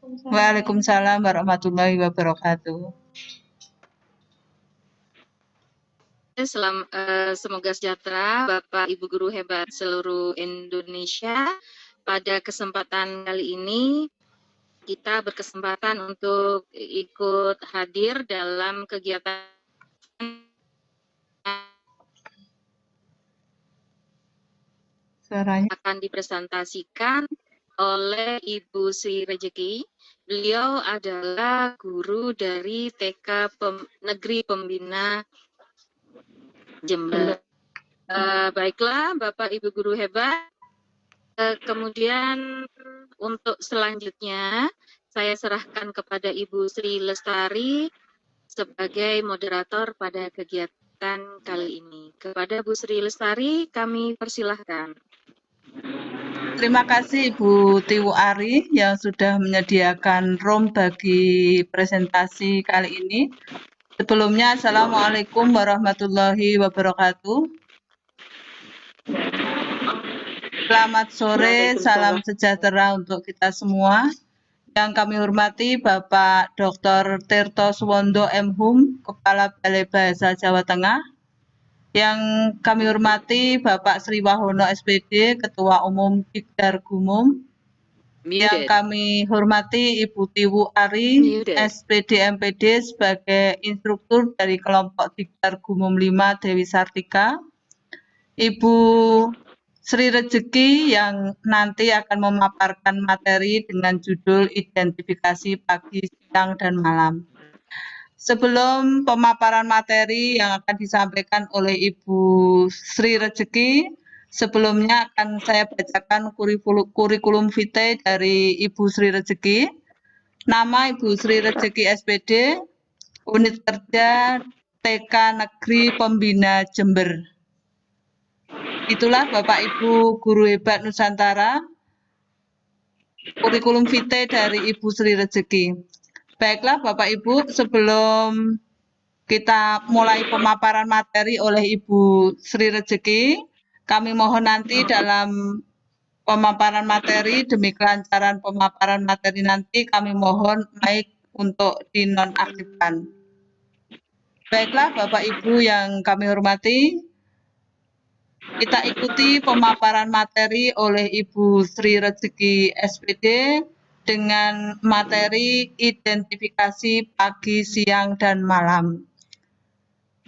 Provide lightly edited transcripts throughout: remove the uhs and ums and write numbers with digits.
Waalaikumsalam warahmatullahi wabarakatuh. Semoga sejahtera Bapak Ibu guru hebat seluruh Indonesia. Pada kesempatan kali ini kita berkesempatan untuk ikut hadir dalam kegiatan Suaranya. akan dipresentasikan oleh Ibu Sri Rejeki. Beliau adalah guru dari TK Negeri Pembina Jember. Baiklah, Bapak Ibu guru hebat. Kemudian untuk selanjutnya saya serahkan kepada Ibu Sri Lestari sebagai moderator pada kegiatan kali ini. Kepada Bu Sri Lestari kami persilahkan. Terima kasih Ibu Tiwu Ari yang sudah menyediakan room bagi presentasi kali ini. Sebelumnya, Assalamualaikum warahmatullahi wabarakatuh. Selamat sore, salam sejahtera untuk kita semua. Yang kami hormati Bapak Dr. Tirto Suwondo M.Hum, Kepala Balai Bahasa Jawa Tengah. Yang kami hormati Bapak Sri Wahono SPD, Ketua Umum Dikdar Gumum. Yang kami hormati Ibu Tiwu Ari, SPD MPD sebagai instruktur dari kelompok Dikdar Gumum 5 Dewi Sartika. Ibu Sri Rejeki yang nanti akan memaparkan materi dengan judul identifikasi pagi, siang, dan malam. Sebelum pemaparan materi yang akan disampaikan oleh Ibu Sri Rejeki, sebelumnya akan saya bacakan kurikulum vitae dari Ibu Sri Rejeki. Nama Ibu Sri Rejeki SPD, Unit Kerja TK Negeri Pembina Jember. Itulah Bapak Ibu Guru Hebat Nusantara, kurikulum vitae dari Ibu Sri Rejeki. Baiklah Bapak Ibu, sebelum kita mulai pemaparan materi oleh Ibu Sri Rejeki, kami mohon nanti dalam pemaparan materi, demi kelancaran pemaparan materi nanti, kami mohon mic untuk dinonaktifkan. Baiklah Bapak Ibu yang kami hormati, kita ikuti pemaparan materi oleh Ibu Sri Rejeki SPD dengan materi identifikasi pagi, siang, dan malam.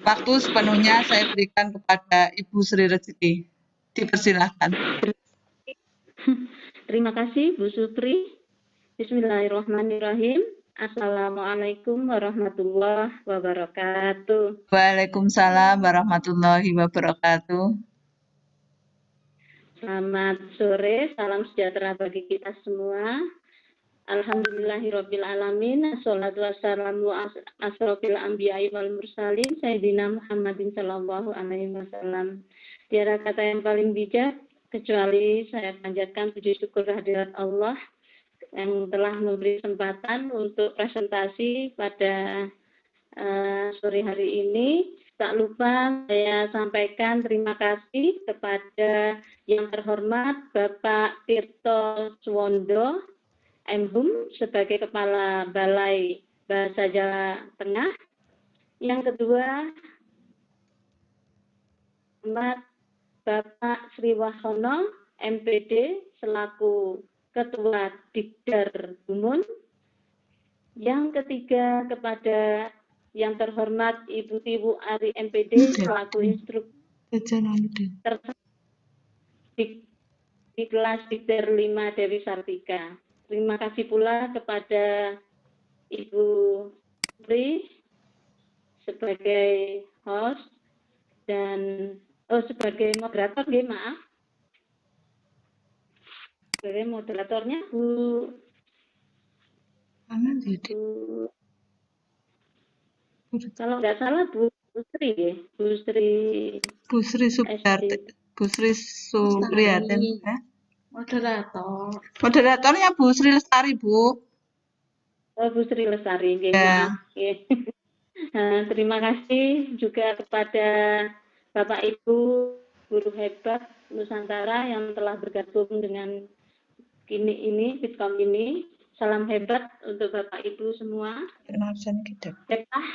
Waktu sepenuhnya saya berikan kepada Ibu Sri Rejeki. Dipersilahkan. Terima kasih Bu Supri. Bismillahirrahmanirrahim. Assalamualaikum warahmatullahi wabarakatuh. Waalaikumsalam warahmatullahi wabarakatuh. Selamat sore, salam sejahtera bagi kita semua. Alhamdulillahirabbil alamin. Assalatu wassalamu asrofil anbiya'i wal mursalin sayyidina Muhammadin sallallahu alaihi wasallam. Tiada kata yang paling bijak kecuali saya panjatkan puji syukur kehadirat Allah yang telah memberi kesempatan untuk presentasi pada sore hari ini. Tak lupa saya sampaikan terima kasih kepada yang terhormat Bapak Tirto Suwondo M.Hum sebagai Kepala Balai Bahasa Jawa Tengah. Yang kedua, Bapak Sri Wahono MPD selaku Ketua Dikdar Gumum. Yang ketiga, kepada yang terhormat Ibu Tiwu Ari MPD selaku instruktur di kelas Dikdar 5 Dewi Sartika. Terima kasih pula kepada Ibu Pri sebagai host dan sebagai moderator, maaf. Sebagai moderatornya Bu kalau nggak salah Bu Sri ya, Bu Sri Supriyati. Moderatornya Bu Sri Lestari, Bu. Oh, Bu Sri Lestari, ya. Maaf. Terima kasih juga kepada Bapak Ibu Guru Hebat Nusantara yang telah bergabung dengan Bitkom ini. salam hebat untuk Bapak Ibu semua. Baiklah,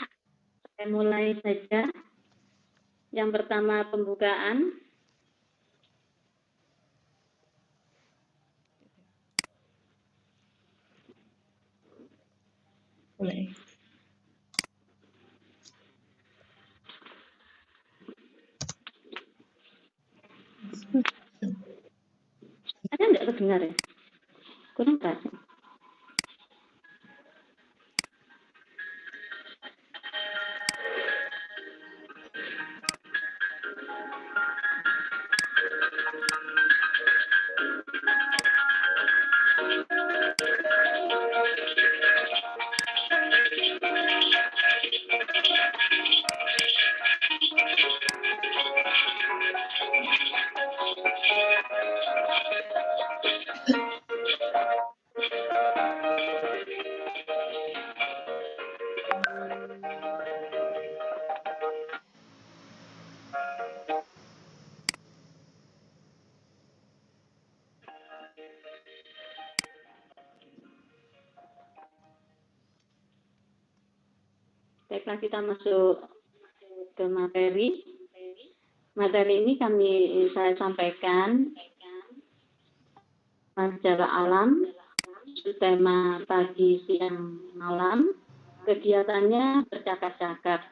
saya mulai saja. Yang pertama pembukaan. Boleh. Ada nggak kedengar ya? Kurang terasa. Baiklah, kita masuk ke materi. Materi ini saya sampaikan sejarah alam, tema pagi, siang, malam. Kegiatannya bercakap-cakap.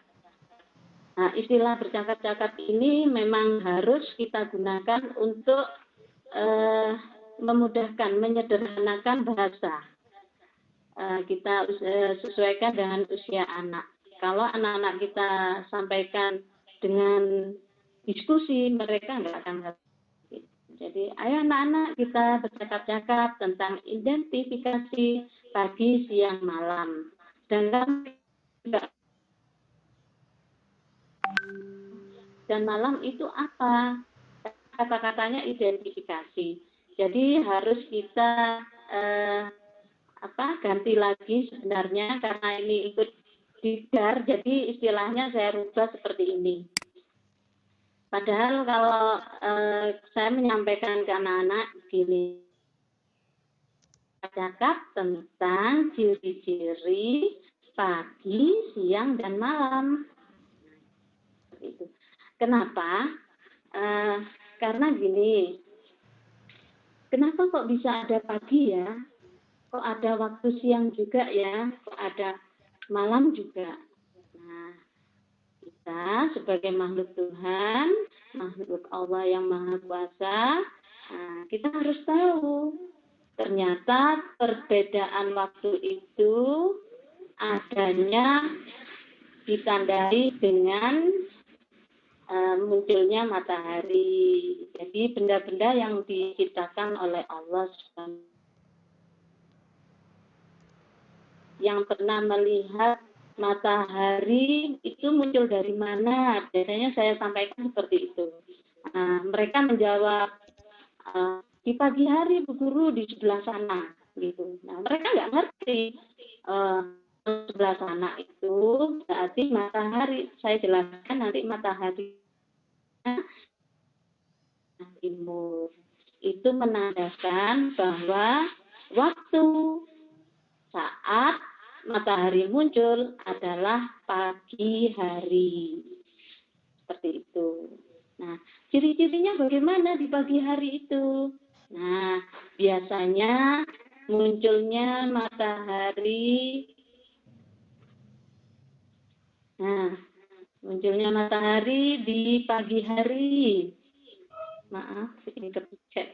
Nah, istilah bercakap-cakap ini memang harus kita gunakan untuk memudahkan, menyederhanakan bahasa. Kita sesuaikan dengan usia anak. Kalau anak-anak kita sampaikan dengan diskusi, mereka nggak akan ngerti. Jadi, ayo anak-anak kita bercakap-cakap tentang identifikasi pagi, siang, malam. Dan malam itu apa? Kata-katanya identifikasi. Jadi harus kita ganti lagi sebenarnya karena ini ikut didar, jadi istilahnya saya rubah seperti ini. Padahal kalau saya menyampaikan ke anak-anak gini, cakap tentang ciri-ciri pagi, siang, dan malam. Itu. Kenapa? Karena gini, kenapa kok bisa ada pagi ya? Kok ada waktu siang juga ya? Kok ada malam juga? Nah, kita sebagai makhluk Tuhan, makhluk Allah yang Maha Kuasa, kita harus tahu ternyata perbedaan waktu itu adanya ditandai dengan munculnya matahari. Jadi benda-benda yang diciptakan oleh Allah yang pernah melihat matahari itu muncul dari mana? Biasanya saya sampaikan seperti itu. Mereka menjawab di pagi hari Bu Guru di sebelah sana, gitu. Nah, mereka nggak ngerti sebelah sana itu berarti matahari. Saya jelaskan nanti matahari timur itu menandakan bahwa waktu saat matahari muncul adalah pagi hari. Seperti itu. Nah, ciri-cirinya bagaimana di pagi hari itu? Nah, biasanya munculnya matahari. Nah, munculnya matahari di pagi hari. Maaf, ini kepencet.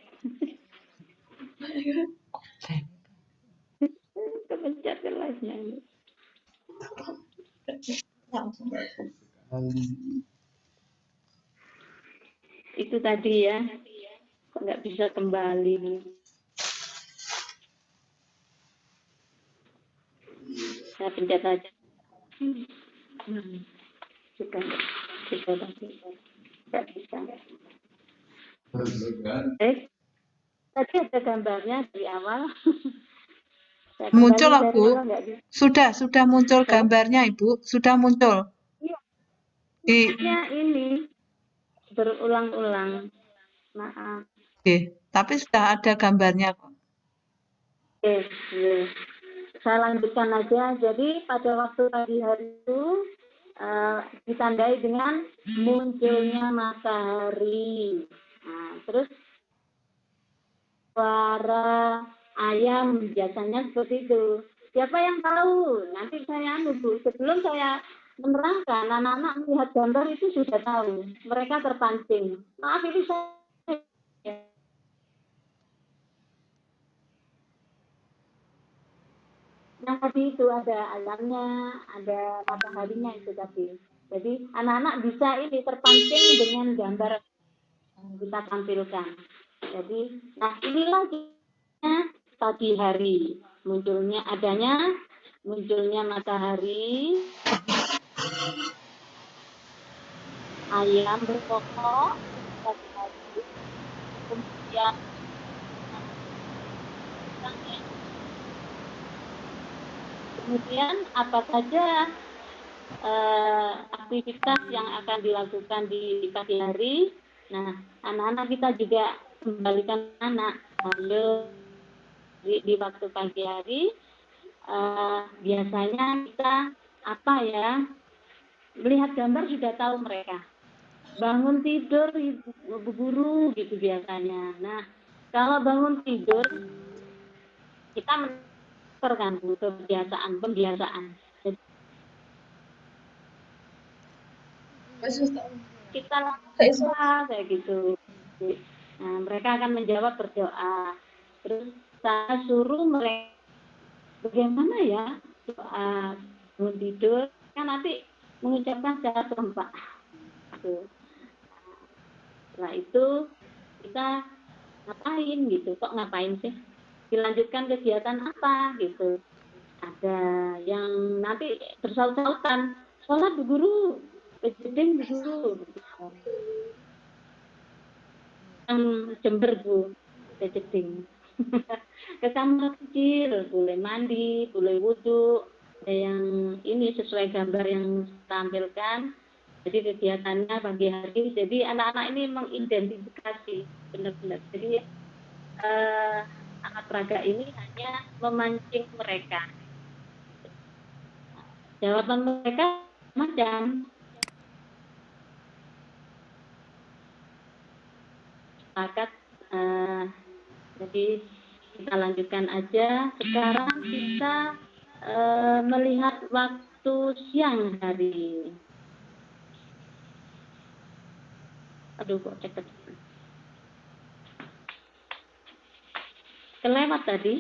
Kepencet live-nya ini. Itu tadi ya, kok nggak bisa kembali. Saya pencet aja. Sudah tadi. Nggak bisa. Tadi ada gambarnya dari awal. Muncul, Bu. Sudah muncul gambarnya, Ibu. Sudah muncul. Iya. Ini berulang-ulang. Maaf. Oke, tapi sudah ada gambarnya kok. Oke. saya lanjutkan aja. Jadi pada waktu pagi hari itu ditandai dengan munculnya matahari. Nah, terus suara ayam biasanya seperti itu. Siapa yang tahu? Nanti saya Bu. Sebelum saya menerangkan, anak-anak melihat gambar itu sudah tahu. Mereka terpancing. Maaf ini saya. Yang tadi itu ada ayamnya, ada mataharinya itu tadi. Jadi anak-anak bisa ini terpancing dengan gambar yang kita tampilkan. Jadi, nah inilah pagi hari munculnya matahari, ayam berkokok pagi hari, kemudian apa saja aktivitas yang akan dilakukan di pagi hari. Nah, anak-anak kita juga kembalikan anak lalu di waktu pagi hari biasanya kita apa ya, melihat gambar sudah tahu mereka bangun tidur ibu guru gitu biasanya. Nah, kalau bangun tidur kita menerapkan pembiasaan. Jadi, kita lakukan kayak gitu. Nah, mereka akan menjawab berdoa. Terus saya suruh mereka bagaimana ya doa bangun tidur, kan nanti mengucapkan secara serempak. Setelah itu kita ngapain gitu, kok ngapain sih? Dilanjutkan kegiatan apa gitu. Ada yang nanti bersaut-sautan, sholat Bu Guru, kejeding Bu Guru. Yang Jember Bu, kejeding. Ke kamar kecil, boleh mandi, boleh wudhu, yang ini sesuai gambar yang tampilkan. Jadi kegiatannya pagi hari, jadi anak-anak ini mengidentifikasi benar-benar. Jadi alat peraga ini hanya memancing mereka. Jawaban mereka macam sepakat. Jadi kita lanjutkan aja. Sekarang kita melihat waktu siang hari. Aduh, kok cepet. Kelewat tadi.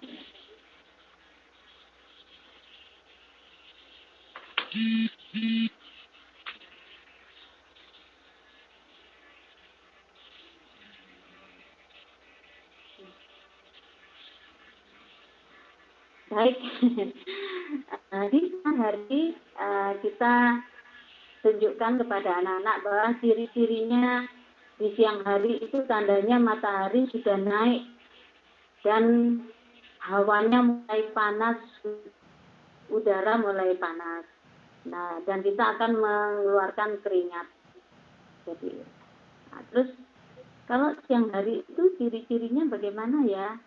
Baik. Di siang hari kita tunjukkan kepada anak-anak bahwa ciri-cirinya di siang hari itu tandanya matahari sudah naik dan hawanya mulai panas, udara mulai panas. Nah, dan kita akan mengeluarkan keringat. Jadi, nah, terus kalau siang hari itu ciri-cirinya bagaimana ya?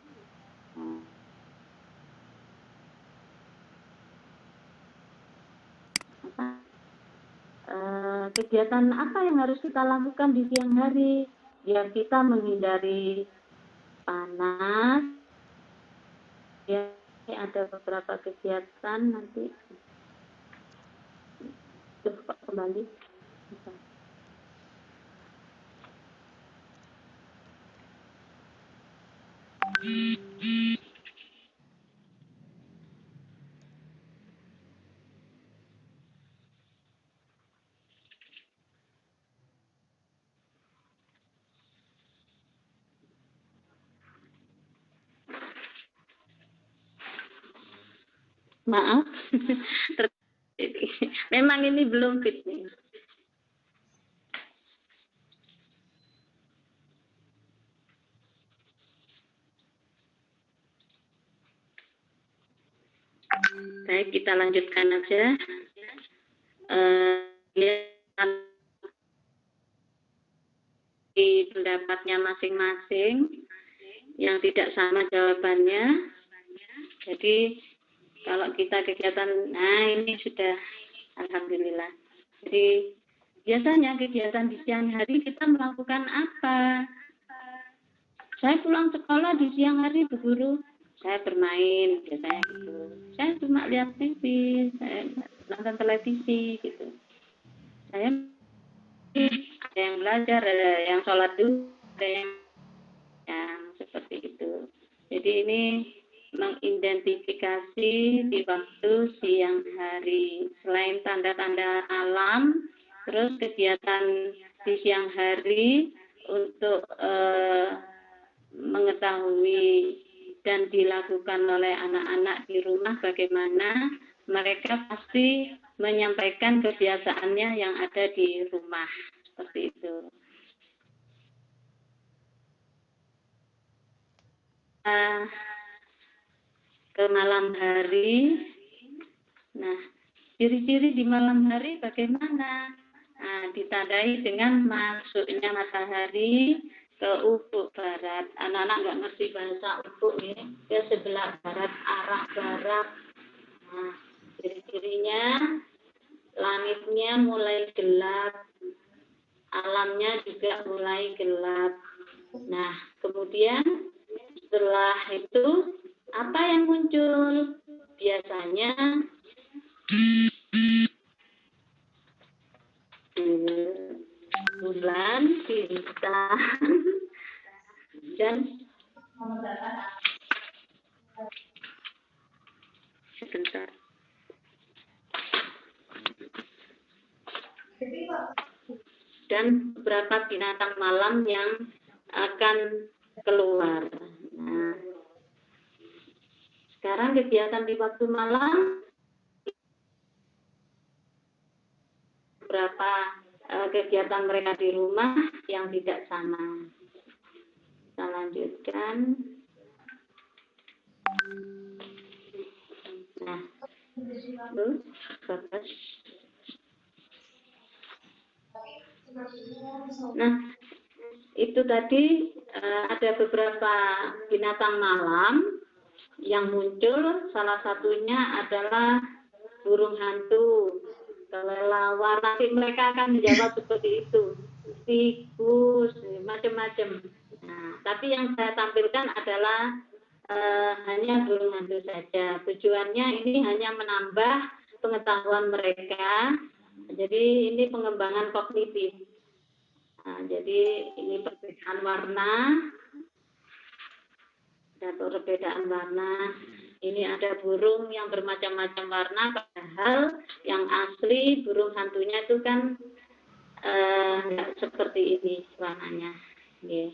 Kegiatan apa yang harus kita lakukan di siang hari biar kita menghindari panas? Ya, ada beberapa kegiatan nanti. Pak kembali. Maaf, memang ini belum fit nih. Baik, kita lanjutkan aja. Di pendapatnya masing-masing yang tidak sama jawabannya. Jadi Kalau kita kegiatan, nah ini sudah alhamdulillah. Jadi biasanya kegiatan di siang hari kita melakukan apa? Saya pulang sekolah di siang hari, Bu Guru, saya bermain biasanya gitu. Saya cuma lihat TV, saya nonton televisi gitu. Saya ada yang belajar, ada yang sholat dulu, ada yang seperti itu. Jadi ini mengidentifikasi di waktu siang hari. Selain tanda-tanda alam, terus kegiatan di siang hari untuk mengetahui dan dilakukan oleh anak-anak di rumah bagaimana mereka pasti menyampaikan kebiasaannya yang ada di rumah. Seperti itu. Ke malam hari. Nah, ciri-ciri di malam hari bagaimana? Nah, ditandai dengan masuknya matahari ke ufuk barat. Anak-anak nggak ngerti bahasa ufuk ya, ke sebelah barat, arah barat. Nah, ciri-cirinya langitnya mulai gelap, alamnya juga mulai gelap. Nah, kemudian setelah itu apa yang muncul? Biasanya bulan, bintang, dan sebentar. Dan beberapa binatang malam yang akan keluar. Nah, sekarang kegiatan di waktu malam, beberapa kegiatan mereka di rumah yang tidak sama. Kita lanjutkan. Nah, bagus. Nah, itu tadi ada beberapa binatang malam yang muncul. Salah satunya adalah burung hantu, kelelawar. Nanti mereka akan menjawab seperti itu, tikus, macam-macam. Nah, tapi yang saya tampilkan adalah hanya burung hantu saja. Tujuannya ini hanya menambah pengetahuan mereka. Jadi ini pengembangan kognitif. Nah, jadi ini perbedaan warna. Ada perbedaan warna. Ini ada burung yang bermacam-macam warna, padahal yang asli burung hantunya itu kan nggak seperti ini warnanya. Yeah.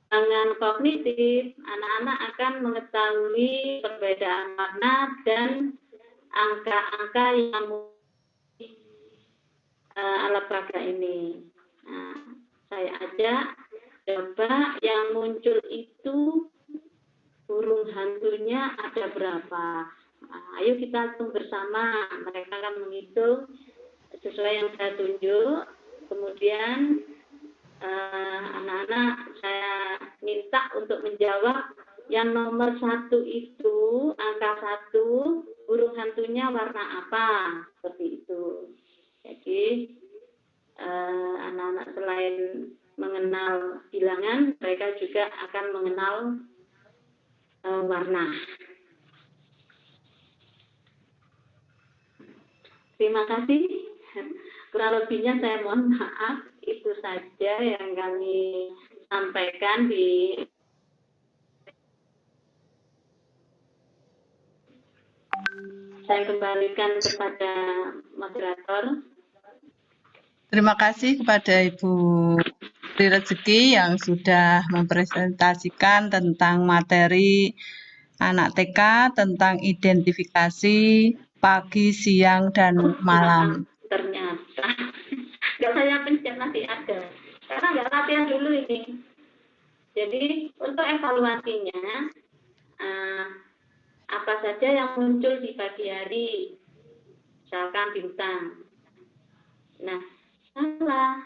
Dengan kognitif, anak-anak akan mengetahui perbedaan warna dan angka-angka yang alat peraga ini. Nah, saya ajak coba yang muncul itu burung hantunya ada berapa. Nah, ayo kita hitung bersama. Mereka akan menghitung sesuai yang saya tunjuk. Kemudian anak-anak saya minta untuk menjawab yang nomor 1 itu, angka 1, burung hantunya warna apa, seperti itu. Jadi anak-anak selain mengenal bilangan, mereka juga akan mengenal warna. Terima kasih. Kurang lebihnya saya mohon maaf. Itu saja yang kami sampaikan di saya kembalikan kepada moderator. Terima kasih kepada Ibu Tri Rezeki yang sudah mempresentasikan tentang materi anak TK tentang identifikasi pagi, siang, dan malam. Ternyata nggak saya pencet nanti ada, karena nggak latihan dulu ini. Jadi untuk evaluasinya, apa saja yang muncul di pagi hari, misalkan bintang. Nah, salah.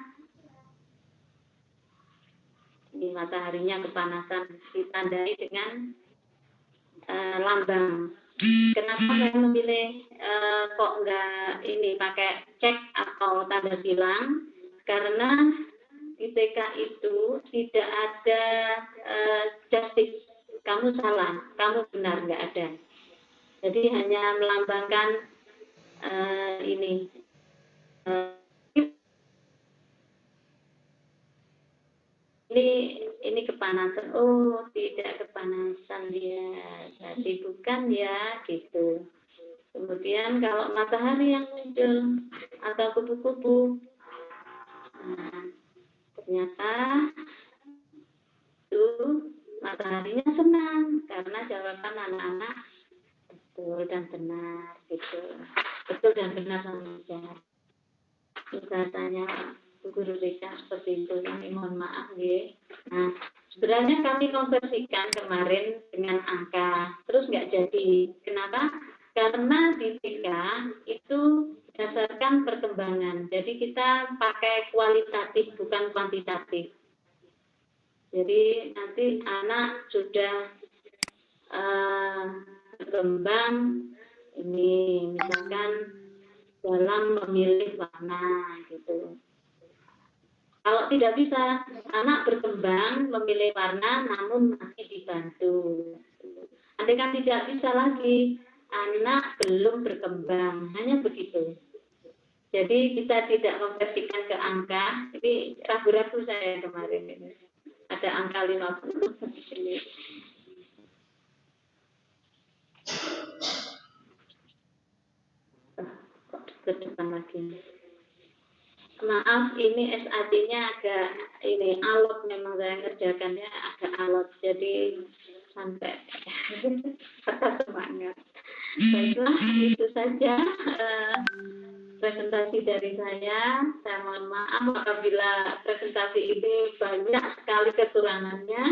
Ini mataharinya kepanasan, ditandai dengan lambang. Kenapa saya memilih kok enggak ini pakai cek atau tanda silang? Karena di TK itu tidak ada justice, kamu salah, kamu benar, nggak ada. Jadi hanya melambangkan ini. Ini kepanasan. Oh, tidak kepanasan dia. Jadi bukan ya, gitu. Kemudian kalau matahari yang muncul atau kupu-kupu, nah, ternyata itu mataharinya senang karena jawaban anak-anak betul dan benar, gitu. Betul dan benar sama saja. Bahasanya Bu Guru Rika seperti itu, kami mohon maaf ya. Nah, sebenarnya kami konversikan kemarin dengan angka, terus nggak jadi. Kenapa? Karena di TK itu berdasarkan perkembangan. Jadi kita pakai kualitatif bukan kuantitatif. Jadi nanti anak sudah berkembang ini misalkan dalam memilih warna gitu. Kalau tidak bisa, anak berkembang memilih warna namun masih dibantu. Andai kan tidak bisa lagi, anak belum berkembang, hanya begitu. Jadi kita tidak konversikan ke angka, tapi ragu-ragu saya kemarin ini. Ada angka 50 di sini. Kok ke depan lagi. Maaf, ini SAD-nya agak ini alot, memang saya ngerjakannya agak alot, jadi sampai patah semangat. Baiklah, itu saja presentasi dari saya. Saya mohon maaf apabila presentasi ini banyak sekali kekurangannya.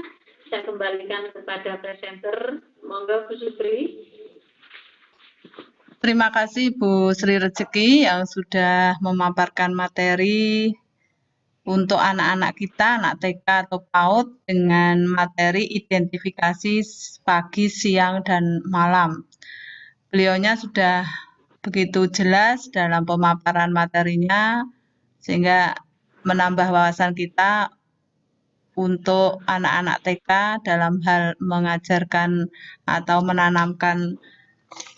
Saya kembalikan kepada presenter. Monggo Bu Supri. Terima kasih Bu Sri Rezeki yang sudah memaparkan materi untuk anak-anak kita, anak TK atau PAUD dengan materi identifikasi pagi, siang, dan malam. Beliaunya sudah begitu jelas dalam pemaparan materinya sehingga menambah wawasan kita untuk anak-anak TK dalam hal mengajarkan atau menanamkan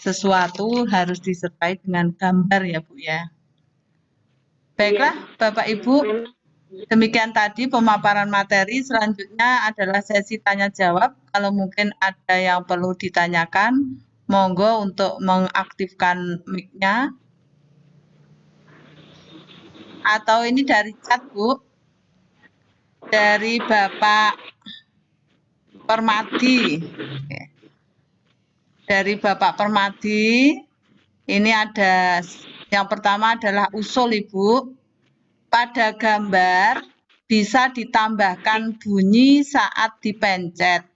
sesuatu harus disertai dengan gambar ya Bu ya. Baiklah Bapak Ibu, demikian tadi pemaparan materi. Selanjutnya adalah sesi tanya jawab. Kalau mungkin ada yang perlu ditanyakan, monggo untuk mengaktifkan mic-nya. Atau ini dari chat Bu, dari Bapak Permadi. Oke. Dari Bapak Permadi, ini ada yang pertama adalah usul Ibu. Pada gambar bisa ditambahkan bunyi saat dipencet.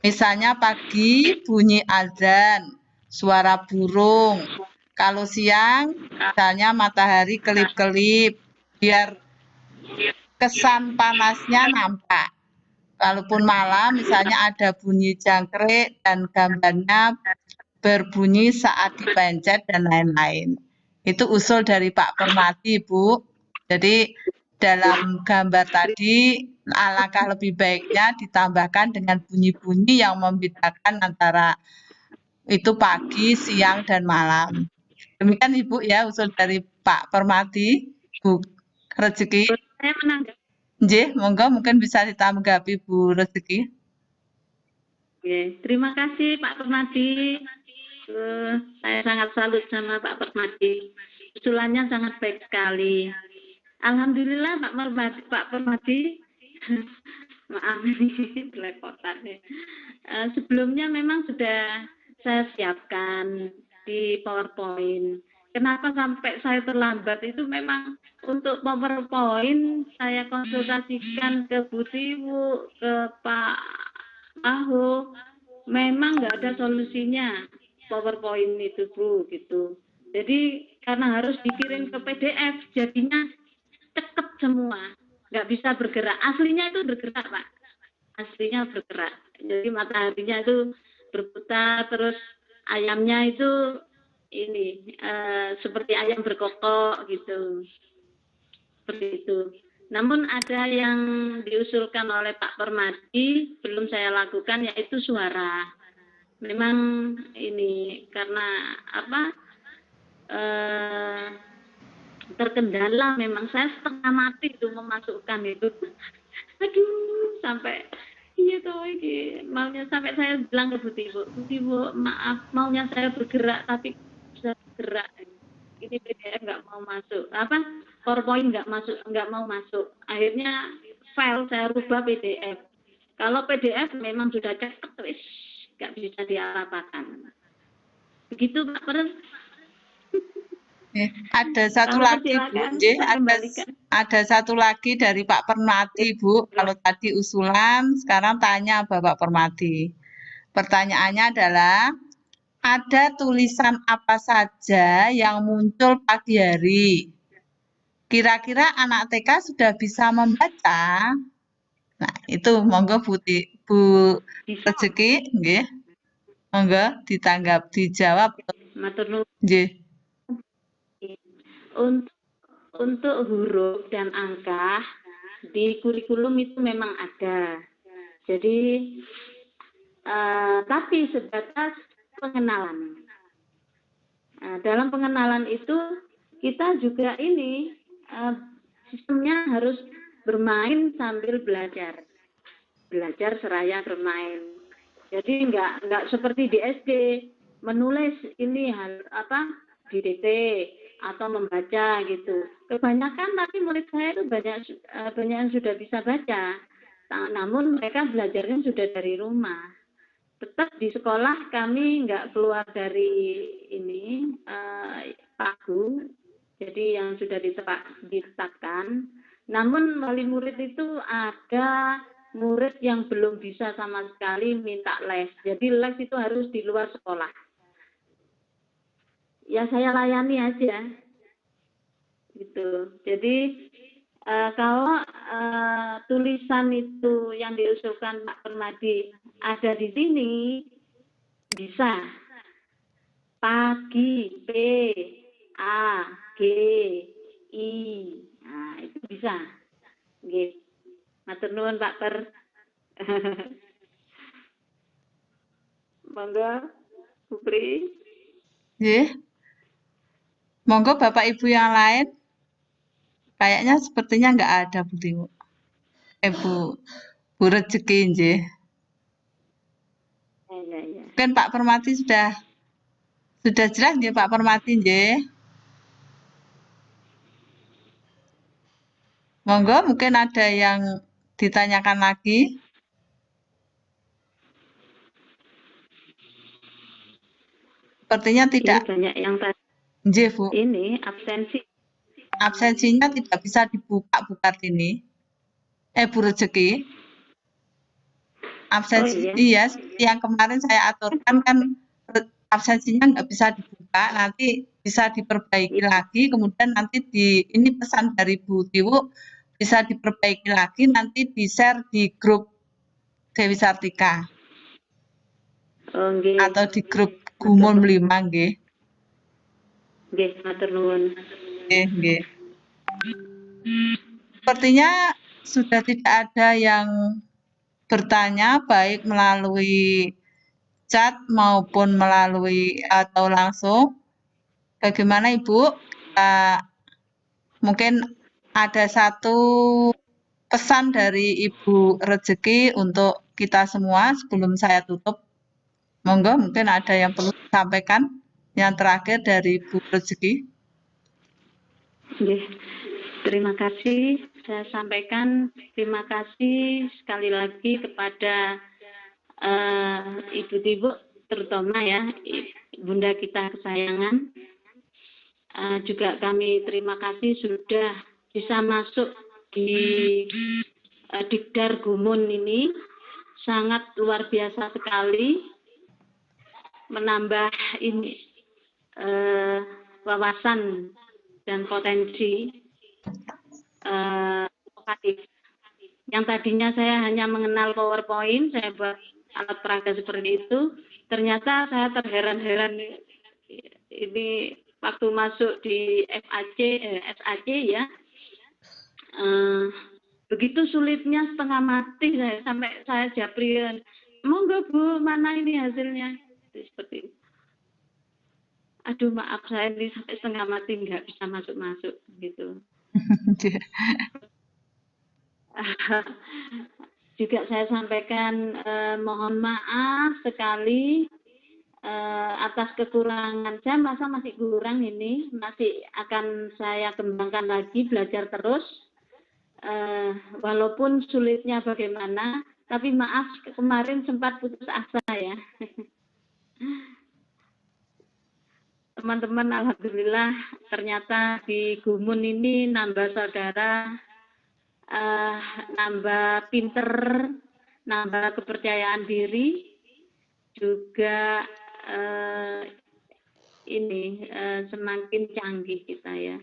Misalnya pagi bunyi azan, suara burung. Kalau siang misalnya matahari kelip-kelip, biar kesan panasnya nampak. Kalaupun malam misalnya ada bunyi jangkrik dan gambarnya berbunyi saat dipencet dan lain-lain. Itu usul dari Pak Permati, Bu. Jadi dalam gambar tadi alangkah lebih baiknya ditambahkan dengan bunyi-bunyi yang membedakan antara itu pagi, siang, dan malam. Demikian Ibu ya usul dari Pak Permati, Bu Rezeki. Saya menanggapi. Nggih, monggo mungkin bisa ditanggapi Bu Rezeki. Oke, terima kasih Pak Permadi. Saya sangat salut sama Pak Permadi. Usulannya sangat baik sekali. Alhamdulillah Pak Permadi. Maaf ini belepotan ya. Sebelumnya memang sudah saya siapkan di PowerPoint. Kenapa sampai saya terlambat itu memang untuk PowerPoint saya konsultasikan ke Bu Tiwu, ke Pak Aho, memang nggak ada solusinya PowerPoint itu Bu gitu. Jadi karena harus dikirim ke PDF jadinya cekep semua, nggak bisa bergerak. Aslinya itu bergerak Pak, aslinya bergerak. Jadi mataharinya itu berputar, terus ayamnya itu ini seperti ayam berkokok gitu. Seperti itu. Namun ada yang diusulkan oleh Pak Permadi, belum saya lakukan, yaitu suara. Memang ini karena apa terkendala, memang saya setengah mati itu memasukkan itu. Aduh, sampai iya toh ini maunya, sampai saya bilang ke Bu Tibu, maaf maunya saya bergerak tapi bisa bergerak. Ini PDF nggak mau masuk, PowerPoint nggak mau masuk. Akhirnya file saya rubah PDF. Kalau PDF memang sudah cetek, wis nggak bisa diapa-apakan. Begitu Pak Peren. Ada satu Kalau lagi Bu, silakan, nggih, saya kembalikan. ada satu lagi dari Pak Permadi Bu. Kalau tadi usulan, sekarang tanya Bapak Permadi. Pertanyaannya adalah, ada tulisan apa saja yang muncul pagi hari? Kira-kira anak TK sudah bisa membaca? Nah, itu monggo Bu Bisa. Rezeki, nggih. Monggo dijawab. Matur nuwun. Nggih. Untuk huruf dan angka di kurikulum itu memang ada. Jadi tapi sebatas pengenalan. Dalam pengenalan itu kita juga ini sistemnya harus bermain sambil belajar seraya bermain. Jadi nggak seperti di SD menulis ini didikte atau membaca gitu. Kebanyakan tapi murid saya itu banyak yang sudah bisa baca, namun mereka belajarnya sudah dari rumah. Tetap di sekolah kami nggak keluar dari ini pagu, jadi yang sudah ditetapkan. Namun wali murid itu ada murid yang belum bisa sama sekali minta les. Jadi les itu harus di luar sekolah. Ya saya layani aja. Gitu. Jadi kalau tulisan itu yang diusulkan Pak Permadi ada di sini, bisa. Pagi, P, A, G, I. Nah, itu bisa. Gitu. Matur nuwun Pak Per. Monggo, Bu Pri. Nggih. Monggo Bapak Ibu yang lain. Kayaknya sepertinya nggak ada Bu Tiwu. Bu Rezeki nggih. Ya. Mungkin Pak Permati sudah jelas nggih Pak Permati nggih. Monggo mungkin ada yang ditanyakan lagi. Sepertinya tidak. Ini banyak yang tadi. Nggih, Bu. Ini absensi. Absensinya tidak bisa dibuka Bu Kartini. Bu Rezeki. Absensi, iya, yang kemarin saya aturkan kan absensinya nggak bisa dibuka, nanti bisa diperbaiki lagi, kemudian nanti ini pesan dari Bu Tiwu, bisa diperbaiki lagi, nanti di-share di grup Dewi Sartika. Atau di grup Gumul 5, nggih. Nggih, matur nuwun. Nggih. Sepertinya sudah tidak ada yang bertanya baik melalui chat maupun melalui atau langsung. Bagaimana Ibu? Mungkin ada satu pesan dari Ibu Rezeki untuk kita semua sebelum saya tutup. Monggo, mungkin ada yang perlu disampaikan. Yang terakhir dari Ibu Rezeki. Terima kasih. Saya sampaikan terima kasih sekali lagi kepada Ibu Tibu, terutama ya Bunda kita kesayangan. Juga kami terima kasih sudah bisa masuk di Dikdar Gumun ini, sangat luar biasa sekali, menambah ini wawasan dan potensi Yang tadinya saya hanya mengenal PowerPoint, saya buat alat peraga seperti itu. Ternyata saya terheran-heran ini waktu masuk di SAC ya. Begitu sulitnya setengah mati saya, sampai saya japrian. Monggo Bu, mana ini hasilnya? Seperti itu. Aduh maaf, saya ini sampai setengah mati nggak bisa masuk-masuk gitu. Juga saya sampaikan mohon maaf sekali atas kekurangan. Saya merasa masih kurang ini, masih akan saya kembangkan lagi, belajar terus. Walaupun sulitnya bagaimana, tapi maaf kemarin sempat putus asa ya. Teman-teman, alhamdulillah ternyata di Gumun ini nambah saudara, nambah pinter, nambah kepercayaan diri, juga semakin canggih kita ya.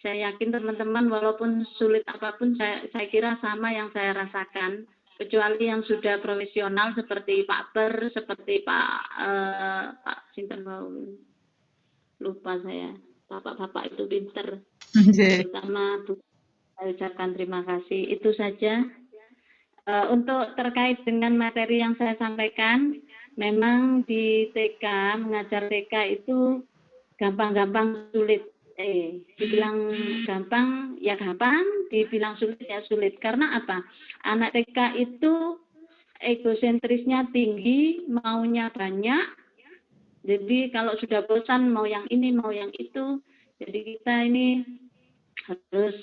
Saya yakin teman-teman walaupun sulit apapun, saya kira sama yang saya rasakan, kecuali yang sudah profesional seperti Pak Per, seperti Pak Sinten, lupa saya, bapak-bapak itu pinter, terutama Bu. Saya ucapkan terima kasih. Itu saja. Untuk terkait dengan materi yang saya sampaikan, memang di TK, mengajar TK itu gampang-gampang sulit. Dibilang gampang, ya gampang, dibilang sulit, ya sulit. Karena apa? Anak TK itu egosentrisnya tinggi, maunya banyak. Jadi kalau sudah bosan, mau yang ini, mau yang itu. Jadi kita ini harus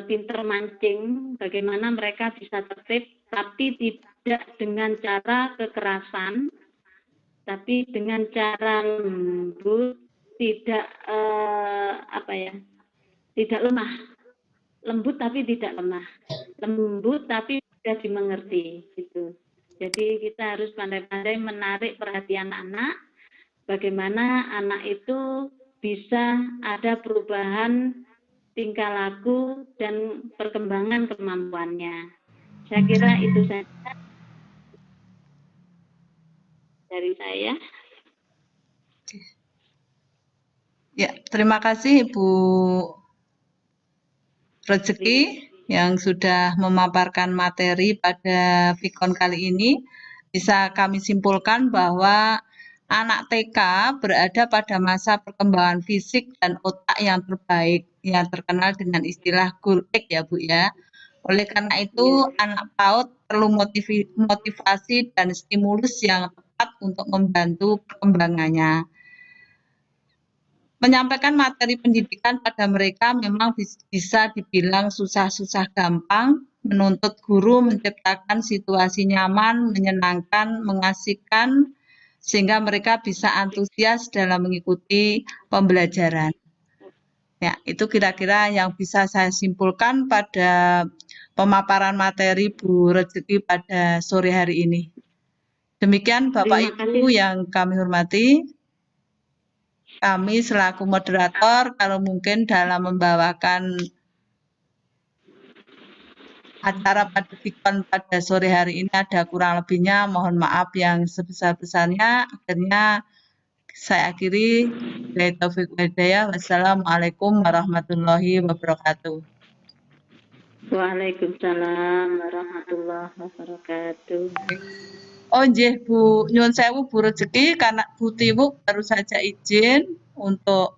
pinter mancing, bagaimana mereka bisa tertib, tapi tidak dengan cara kekerasan, tapi dengan cara lembut, tidak tidak lemah, lembut tapi tidak lemah, lembut tapi sudah dimengerti gitu. Jadi kita harus pandai-pandai menarik perhatian anak, bagaimana anak itu bisa ada perubahan tingkah laku dan perkembangan kemampuannya. Saya kira itu saja dari saya. Ya, terima kasih Ibu Rezeki yang sudah memaparkan materi pada Vikon kali ini. Bisa kami simpulkan bahwa anak TK berada pada masa perkembangan fisik dan otak yang terbaik, yang terkenal dengan istilah gulek ya Bu ya. Oleh karena itu, anak PAUD perlu motivasi dan stimulus yang tepat untuk membantu perkembangannya. Menyampaikan materi pendidikan pada mereka memang bisa dibilang susah-susah gampang, menuntut guru menciptakan situasi nyaman, menyenangkan, mengasihkan, sehingga mereka bisa antusias dalam mengikuti pembelajaran. Ya, itu kira-kira yang bisa saya simpulkan pada pemaparan materi Bu Rezeki pada sore hari ini. Demikian Bapak Ibu yang kami hormati. Kami selaku moderator, kalau mungkin dalam membawakan acara pada Vikon pada sore hari ini ada kurang lebihnya, mohon maaf yang sebesar-besarnya. Akhirnya saya akhiri. Wassalamualaikum warahmatullahi wabarakatuh. Waalaikumsalam warahmatullahi wabarakatuh. Oh nggih Bu, nyuwun sewu Bu Rezeki, karena Bu Tiwu baru saja izin untuk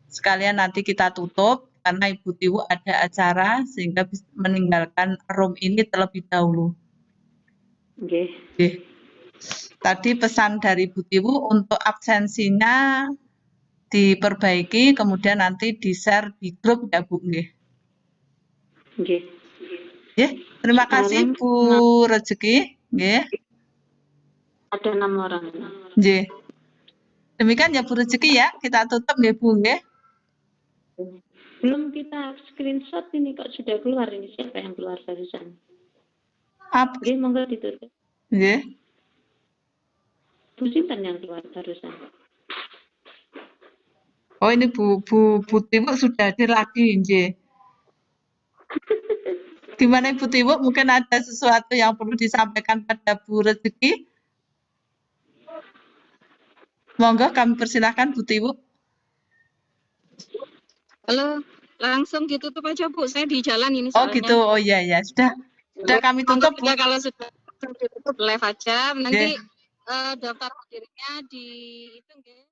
sekalian nanti kita tutup karena Ibu Tiwu ada acara sehingga bisa meninggalkan room ini terlebih dahulu. Nggih. Tadi pesan dari Bu Tiwu untuk absensinya diperbaiki, kemudian nanti di-share di grup ya Bu nggih. Nggih. Nggih, terima kasih Bu Rezeki, nggih. Ada 6 orang. Nggih. Demikian ya Bu Rezeki ya, kita tutup nggih Bu nggih. Belum kita screenshot ini kok sudah keluar ini, siapa yang keluar barusan? Nggih, monggo ditutup. Nggih. Bu Sinten yang keluar barusan? Oh ini Bu Tiwu sudah hadir lagi nggih. Gimana Ibu Tiwu? Mungkin ada sesuatu yang perlu disampaikan pada Bu Rezeki? Monggo kami persilahkan Bu Tiwu. Halo, langsung ditutup aja Bu, saya di jalan ini Oh soalnya. gitu, oh iya ya, sudah kami tutup Bu. Kalau sudah ditutup live aja, nanti Nggih. daftar hadirnya di itu nggih.